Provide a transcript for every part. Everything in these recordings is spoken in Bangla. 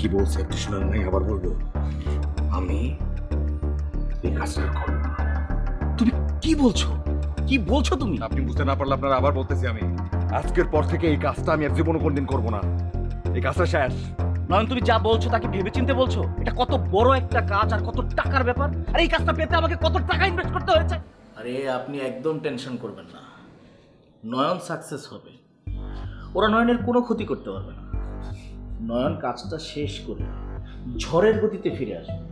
কি বলছে একটু শোনার নাই, আবার বলবো? আমি এই কাজটা করব না। তুমি কি বলছো? কি বলছো তুমি? আপনি বুঝতে না পারলে আপনারা আবার বলতেছি, আমি আজকের পর থেকে এই কাজটা আমি আর জীবনে কোনদিন করবো না। এই কাজটা শেষ। নয়ন, তুমি যা বলছো তাকে ভেবেচিন্তে বলছো? এটা কত বড় একটা কাজ আর কত টাকার ব্যাপার, আর এই কাজটা পেতে আমাকে কত টাকা ইনভেস্ট করতে হয়েছে। আরে আপনি একদম টেনশন করবেন না, নয়ন সাকসেস হবে। ওরা নয়নের কোনো ক্ষতি করতে পারবে না। নয়ন কাজটা শেষ করে ঝড়ের গতিতে ফিরে আসবে।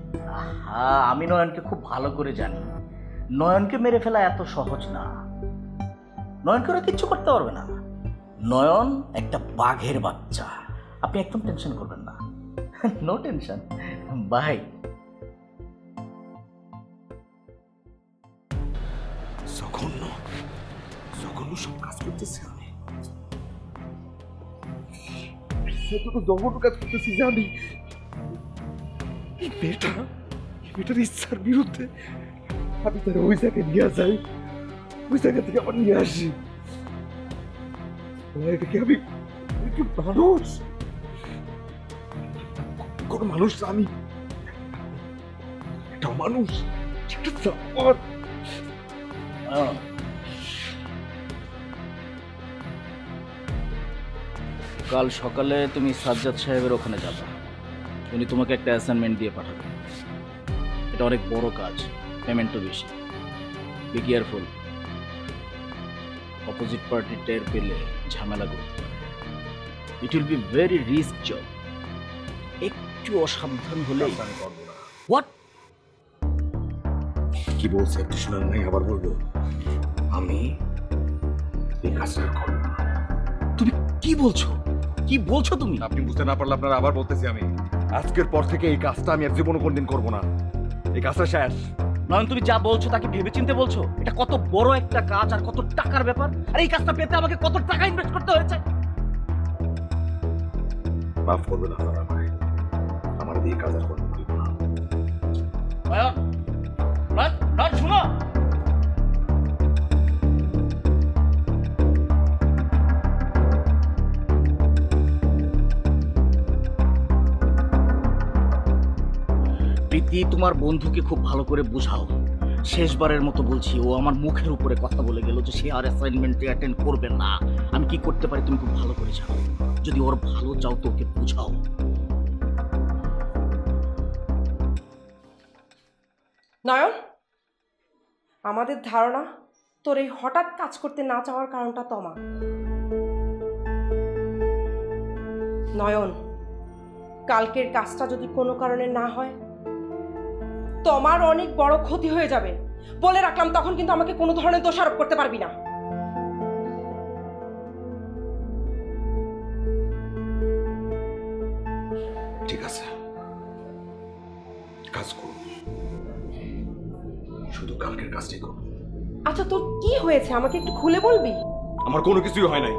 আমি নয়নকে খুব ভালো করে জানি। নয়নকে মেরে ফেলা এত সহজ না। নয়নকে ওরা কিচ্ছু করতে পারবে না। নয়ন একটা বাঘের বাচ্চা। আপনি একদম টেনশন করবেন না। No tension bye. জঘন্য জঘন্য সব কাজ করতেছি আমি। জঘন্য কাজ করতেছি যে আমি এই মেয়েটার ইচ্ছার বিরুদ্ধে আমি তার ওই জায়গায় নিয়ে যাই, ওই জায়গা থেকে আবার নিয়ে আসি। এটাকে আমি একটু মানুষ, কোন মানুষ আমি একটা মানুষ, একটা জানোয়ার। কাল সকালে তুমি সাজ্জাদ সাহেবের ওখানে যাবে। উনি তোমাকে একটা অ্যাসাইনমেন্ট দিয়ে পাঠাবেন। এটা অনেক বড় কাজ, পেমেন্টও বেশি। Be careful. অপোজিট পার্টি টের পেলে ঝামেলা করতে পারে। It will be very risk job. একটু অসাবধান হলে আমি করবো না। হোয়াট? কি বলছে একটু শোনার নাই, আবার বলবো? আমি এই কাজটা করবো না। তুমি কি বলছো? কি বলছো তুমি? আপনি বুঝতে না পারলে আপনারা আবার বলতেছি, আমি আজকের পর থেকে এই কাজটা আমি আর জীবনে কোনদিন করবো না। এই কাজটা শেষ। নয়ন, তুমি যা বলছো তাকে ভেবেচিন্তে বলছো? এটা কত বড় একটা কাজ আর কত টাকার ব্যাপার, আর এই কাজটা পেতে আমাকে কত টাকা ইনভেস্ট করতে হয়েছে। মাফ করবেন আপনারা আমায়, আমার দিয়ে কাজ আর করতে পারবো না। নয়ন, নয়ন, নয়ন শোনো। প্রীতি, তোমার বন্ধুকে খুব ভালো করে বোঝাও। শেষবারের মতো বলছি, ও আমার মুখের উপরে কথা বলে গেল যে সে আর অ্যাসাইনমেন্টে অ্যাটেন্ড করবে না। আমি কি করতে পারি তুমি খুব ভালো করে জানো। যদি ওর ভালো চাও তো ওকে বোঝাও। নয়ন, আমাদের ধারণা তোর এই হঠাৎ কাজ করতে না চাওয়ার কারণটা তমা। নয়ন, কালকের কাজটা যদি কোনো কারণে না হয়, তোমার অনেক বড় ক্ষতি হয়ে যাবে বলে রাখলাম। তখন কিন্তু আমাকে কোনো ধরনের দোষারোপ করতে পারবি না। ঠিক আছে, কাজ করুন, শুধু কালকের কাজটাই করুন। আচ্ছা, তোর কি হয়েছে আমাকে একটু খুলে বলবি? আমার কোনো কিছুই হয় নাই,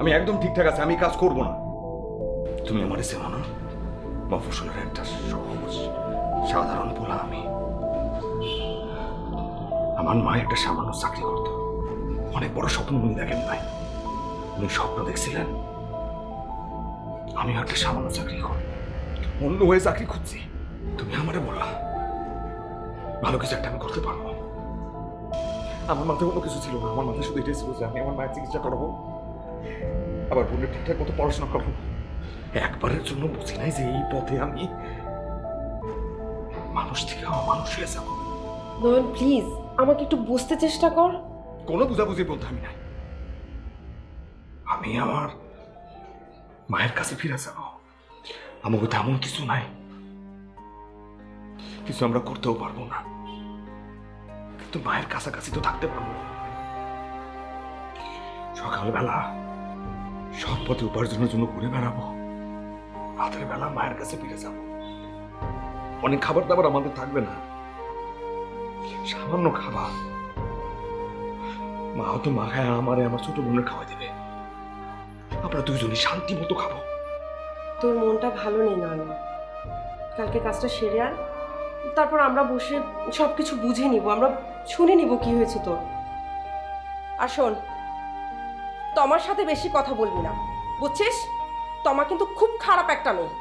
আমি একদম ঠিকঠাক আছে, আমি কাজ করব না। তুমি আমার চেনো না, মফস্বলের একটা সহজ সাধারণ পোলা আমি। আমার মা একটা সামান্য চাকরি করত, অনেক বড় স্বপ্ন উনি দেখেন নাই। উনি স্বপ্ন দেখছিলেন আমি একটা সামান্য চাকরি করি, অন্য হয়ে চাকরি খুঁজছি। তুমি আমারে বললা ভালো কিছু একটা আমি করতে পারবো। আমার মাথায় অন্য কিছু ছিল না, আমার মাথায় শুধু এটাই ছিল যে আমি আমার মায়ের চিকিৎসা করাবো, আবার বোনের ঠিকঠাক মতো পড়াশোনা করবো। একবারের জন্য বুঝি নাই যে এই পথে আমি মানুষ থেকে অমানুষ হয়ে যাবো। নয়ন প্লিজ, আমাকে একটু বুঝতে চেষ্টা কর। কোনো বুঝাবুঝির মধ্যে আমি নাই, আমি আমার মায়ের কাছে ফিরে যাবো। আমার কোথাও এমন কিছু নাই, কিছু আমরা করতেও পারবো না, কিন্তু মায়ের কাছাকাছি তো থাকতে পারবো। সকালবেলা সব পথে উপার্জনের জন্য ঘুরে বেড়াবো, রাতের বেলা মায়ের কাছে ফিরে যাবো। অনেক খাবার দাবার আমাদের থাকবে না, সামান্য খাবার। মা হয়তো মা খায় আমারে আমার ছোট বোনের খাওয়াই দেবে, আমরা দুইজনই শান্তি মতো খাবো। তোর মনটা ভালো নেই নয়ন, কালকে কাজটা সেরে আন, তারপর আমরা বসে সবকিছু বুঝে নিব, আমরা শুনে নিব কি হয়েছে তোর। আর শোন, তোমার সাথে বেশি কথা বলবি না, বুঝছিস? তোমা কিন্তু খুব খারাপ একটা মেয়ে।